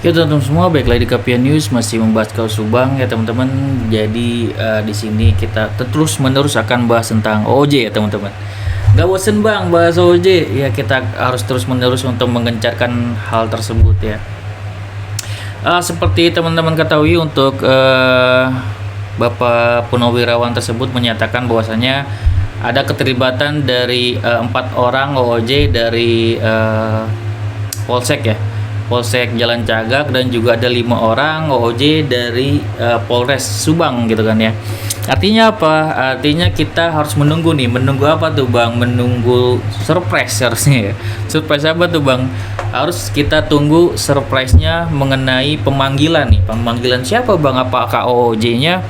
Ya teman-teman semua, baik lagi di Kapian News masih membahas kasus Subang ya teman-teman. Jadi di sini kita terus menerus akan bahas tentang OJ ya teman-teman. Gak bosen bang bahas OJ ya, kita harus terus menerus untuk menggencarkan hal tersebut ya. Seperti teman-teman ketahui, untuk Bapak Purnawirawan tersebut menyatakan bahwasanya ada keterlibatan dari 4 orang OJ dari Polsek ya, Polsek Jalan Cagak, dan juga ada 5 orang OOJ dari Polres Subang gitu kan ya. Artinya apa? Artinya kita harus menunggu nih. Menunggu apa tuh bang? Menunggu surprise harusnya ya. Surprise apa tuh bang? Harus kita tunggu surprise-nya mengenai pemanggilan nih. Pemanggilan siapa bang? Apakah OOJ-nya?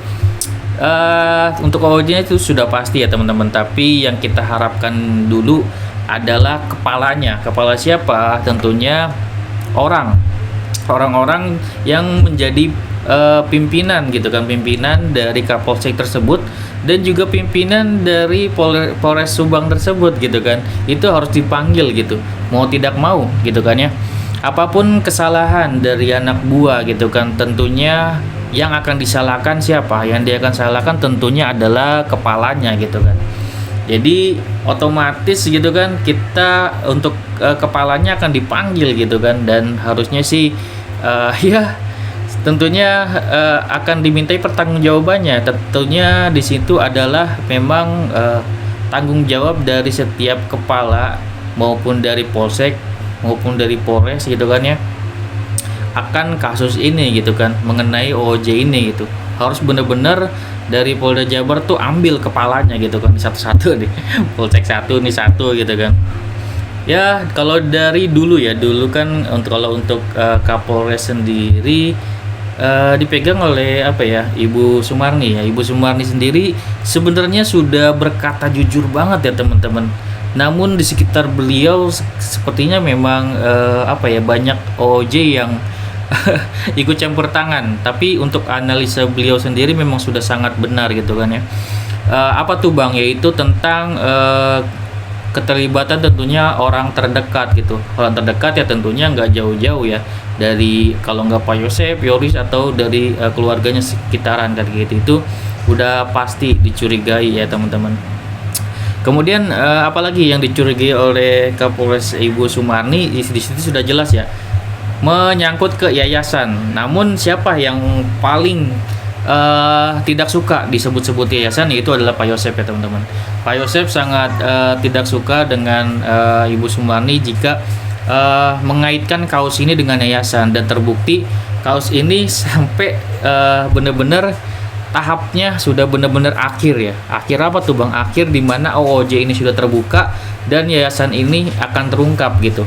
Untuk OOJ-nya itu sudah pasti ya teman-teman. Tapi yang kita harapkan dulu adalah kepalanya. Kepala siapa? Tentunya orang-orang yang menjadi pimpinan gitu kan, pimpinan dari Kapolsek tersebut dan juga pimpinan dari Polres Subang tersebut gitu kan. Itu harus dipanggil gitu, mau tidak mau gitu kan ya. Apapun kesalahan dari anak buah gitu kan, tentunya yang akan disalahkan siapa? Yang dia akan salahkan tentunya adalah kepalanya gitu kan. Jadi otomatis gitu kan, kita untuk kepalanya akan dipanggil gitu kan, dan harusnya sih ya tentunya akan dimintai pertanggungjawabannya. Tentunya di situ adalah memang tanggung jawab dari setiap kepala, maupun dari Polsek maupun dari Polres gitu kan ya, akan kasus ini gitu kan, mengenai OJ ini gitu. Harus benar-benar dari Polda Jabar tuh ambil kepalanya gitu kan, satu-satu nih. Polsek satu nih satu gitu kan. Ya kalau dari dulu ya, dulu kan kalau untuk Kapolres sendiri dipegang oleh apa ya, Ibu Sumarni ya. Ibu Sumarni sendiri sebenarnya sudah berkata jujur banget ya teman-teman. Namun di sekitar beliau sepertinya memang apa ya, banyak OJ yang ikut campur tangan. Tapi untuk analisa beliau sendiri memang sudah sangat benar gitu kan ya. Apa tuh bang? Yaitu tentang keterlibatan tentunya orang terdekat gitu. Orang terdekat ya tentunya nggak jauh-jauh ya dari, kalau nggak Pak Yosep, Yoris, atau dari keluarganya sekitaran kan gitu. Itu udah pasti dicurigai ya teman-teman. Kemudian apalagi yang dicurigai oleh Kapolres Ibu Sumarni di situ sudah jelas ya, menyangkut ke yayasan. Namun siapa yang paling tidak suka disebut-sebut yayasan, yaitu adalah Pak Yosep ya teman-teman. Pak Yosep sangat tidak suka dengan Ibu Sumarni jika mengaitkan kaos ini dengan yayasan, dan terbukti kaos ini sampai benar-benar tahapnya sudah benar-benar akhir ya. Akhir apa tuh bang? Akhir dimana OOJ ini sudah terbuka dan yayasan ini akan terungkap gitu.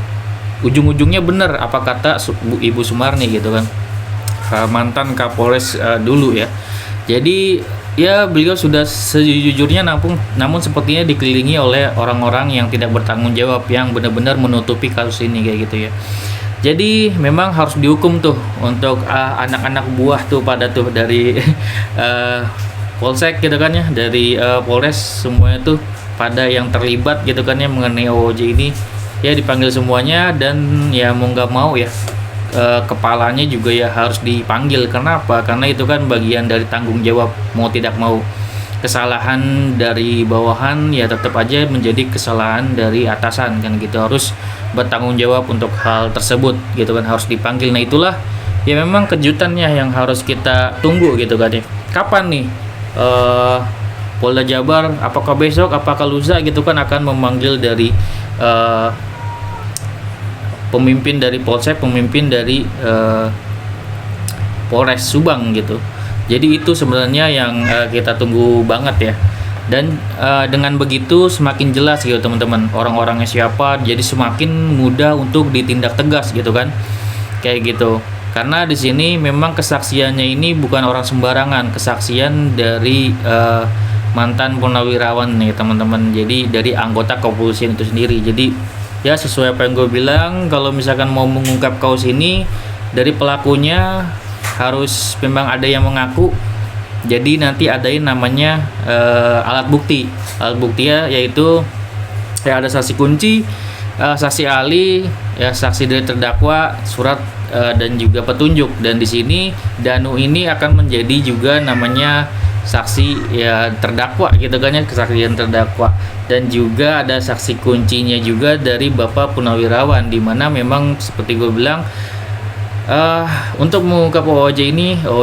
Ujung-ujungnya benar apa kata Ibu Sumarni gitu kan, mantan Kapolres dulu ya. Jadi ya beliau sudah sejujurnya, namun sepertinya dikelilingi oleh orang-orang yang tidak bertanggung jawab, yang benar-benar menutupi kasus ini kayak gitu ya. Jadi memang harus dihukum tuh untuk anak-anak buah tuh pada tuh dari Polsek gitu kan ya, dari Polres, semuanya tuh pada yang terlibat gitu kan ya mengenai OOJ ini ya, dipanggil semuanya. Dan ya mau nggak mau ya kepalanya juga ya harus dipanggil. Kenapa? Karena itu kan bagian dari tanggung jawab, mau tidak mau. Kesalahan dari bawahan ya tetap aja menjadi kesalahan dari atasan kan gitu, harus bertanggung jawab untuk hal tersebut gitu kan, harus dipanggil. Nah itulah ya memang kejutannya yang harus kita tunggu gitu kan ya. Kapan nih Polda Jabar, apakah besok, apakah lusa gitu kan, akan memanggil dari pemimpin dari Polsek, pemimpin dari Polres Subang gitu. Jadi itu sebenarnya yang kita tunggu banget ya. Dan dengan begitu semakin jelas gitu teman-teman, orang-orangnya siapa, jadi semakin mudah untuk ditindak tegas gitu kan, kayak gitu. Karena di sini memang kesaksiannya ini bukan orang sembarangan, kesaksian dari mantan purnawirawan nih teman-teman. Jadi dari anggota kepolisian itu sendiri. Jadi ya sesuai apa yang gue bilang, kalau misalkan mau mengungkap kasus ini, dari pelakunya harus memang ada yang mengaku. Jadi nanti adain namanya alat bukti ya, yaitu ya ada saksi kunci, saksi ahli, ya saksi dari terdakwa, surat dan juga petunjuk. Dan di sini Danu ini akan menjadi juga namanya saksi ya terdakwa gitu kan ya, kesaksian terdakwa. Dan juga ada saksi kuncinya juga dari Bapak Purnawirawan, di mana memang seperti gue bilang, untuk mengungkap OOJ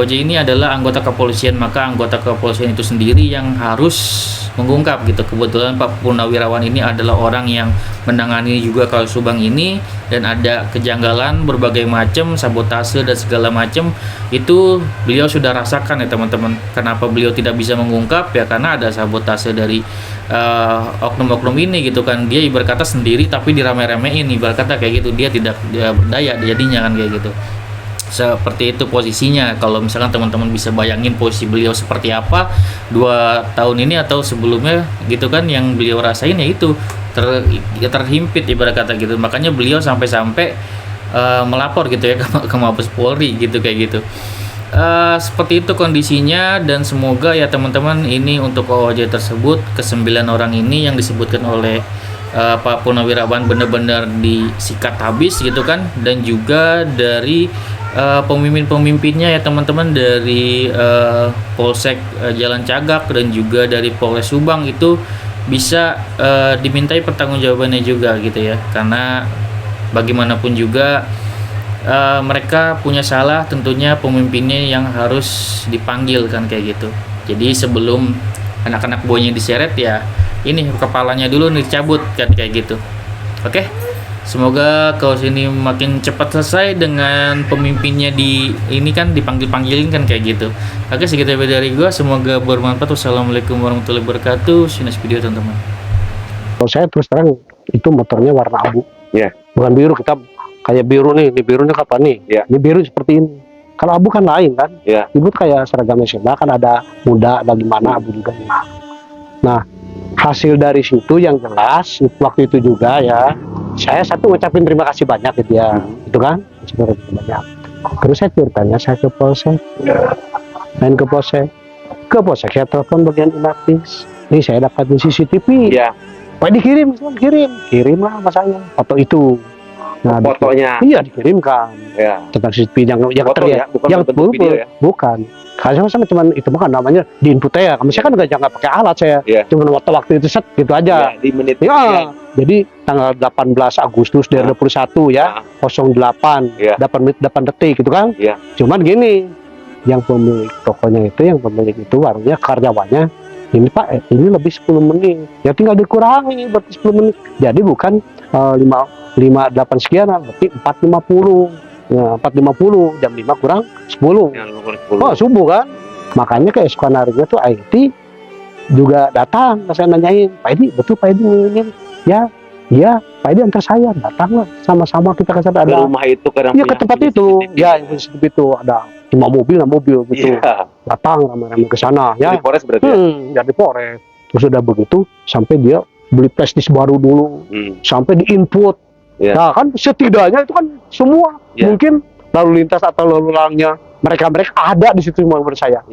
ini adalah anggota kepolisian, maka anggota kepolisian itu sendiri yang harus mengungkap gitu. Kebetulan Pak Purnawirawan ini adalah orang yang menangani juga kasus Subang ini, dan ada kejanggalan berbagai macam, sabotase dan segala macam itu beliau sudah rasakan ya teman-teman. Kenapa beliau tidak bisa mengungkap ya, karena ada sabotase dari oknum-oknum ini gitu kan. Dia ibarat kata sendiri tapi dirame-ramein, ibarat kata kayak gitu. Dia tidak berdaya jadinya kan kayak gitu. Seperti itu posisinya. Kalau misalkan teman-teman bisa bayangin posisi beliau seperti apa 2 tahun ini atau sebelumnya gitu kan, yang beliau rasain ya itu terhimpit ibarat kata gitu. Makanya beliau sampai-sampai melapor gitu ya ke Mabes Polri gitu kayak gitu. Seperti itu kondisinya, dan semoga ya teman-teman ini untuk OOJ tersebut ke-9 orang ini yang disebutkan oleh Pak Purnawirawan benar-benar disikat habis gitu kan. Dan juga dari pemimpin-pemimpinnya ya teman-teman, dari Polsek Jalan Cagak dan juga dari Polres Subang itu bisa dimintai pertanggungjawabannya juga gitu ya, karena bagaimanapun juga mereka punya salah, tentunya pemimpinnya yang harus dipanggil kan kayak gitu. Jadi sebelum anak-anak buahnya diseret ya ini kepalanya dulu nih dicabut kan kayak gitu. Oke. Semoga kasus ini makin cepat selesai dengan pemimpinnya ini kan dipanggil-panggilin kan kayak gitu. Oke, segitu dari gua, semoga bermanfaat. Wassalamualaikum warahmatullahi wabarakatuh. See you next video teman-teman. Kalau saya terus terang itu motornya warna abu. Iya. Bukan biru, kita kayak biru nih, ini birunya kapan nih? Iya. Ini biru seperti ini. Kalau abu kan lain kan? Iya. Ibu kayak seragam SMA kan ada muda, ada gimana abu juga. Nah, hasil dari situ yang jelas waktu itu juga ya, saya satu ngucapin terima kasih banyak gitu ya, itu kan, terima kasih banyak. Terus saya ceritanya saya ke Polsek, main ke Polsek, saya telepon bagian inafis, nih saya dapat di CCTV, Iya. Pak dikirim lah sama saya foto itu. Nah, Fotonya. iya dikirimkan. Ya. Tentang CCTV yang Foto ya, bukan yang bentuk video ya? bukan. Karena sama cuman itu bukan namanya di input ya. Saya kan nggak pakai alat saya. Iya. Cuman waktu itu set gitu aja. Ya, di menit. Ya. Jadi tanggal 18 Agustus 2021 ya, 08 Iya. 8 menit 8 detik gitu kan. Iya. Cuman gini, yang pemilik tokonya itu, yang pemilik itu warungnya, karyawannya, ini Pak, ini lebih 10 menit. Ya tinggal dikurangi berarti 10 menit. Jadi bukan 58 sekian, berarti 4.50. Ya, 4.50 jam 5 kurang 10. Yang nomor 10. Oh, subuh kan. Makanya keesokan harinya tuh IT juga datang, saya nanyain, Pak Edi, betul Pak Edi ini? Ya, iya, Pak Edi antar saya, datanglah sama-sama kita ke sana. Ke Ada rumah itu kan. iya, ke tempat itu. Ya, yang itu ada 5 mobil gitu. Iya. Datang ramai-ramai ke sana ya. Di Polres berarti ya? Dari Polres. Terus udah begitu sampai dia beli flash disk baru dulu, sampai di input. Iya. Nah kan setidaknya itu kan semua Iya. mungkin lalu lintas atau lalu lalangnya mereka ada di situ menurut saya.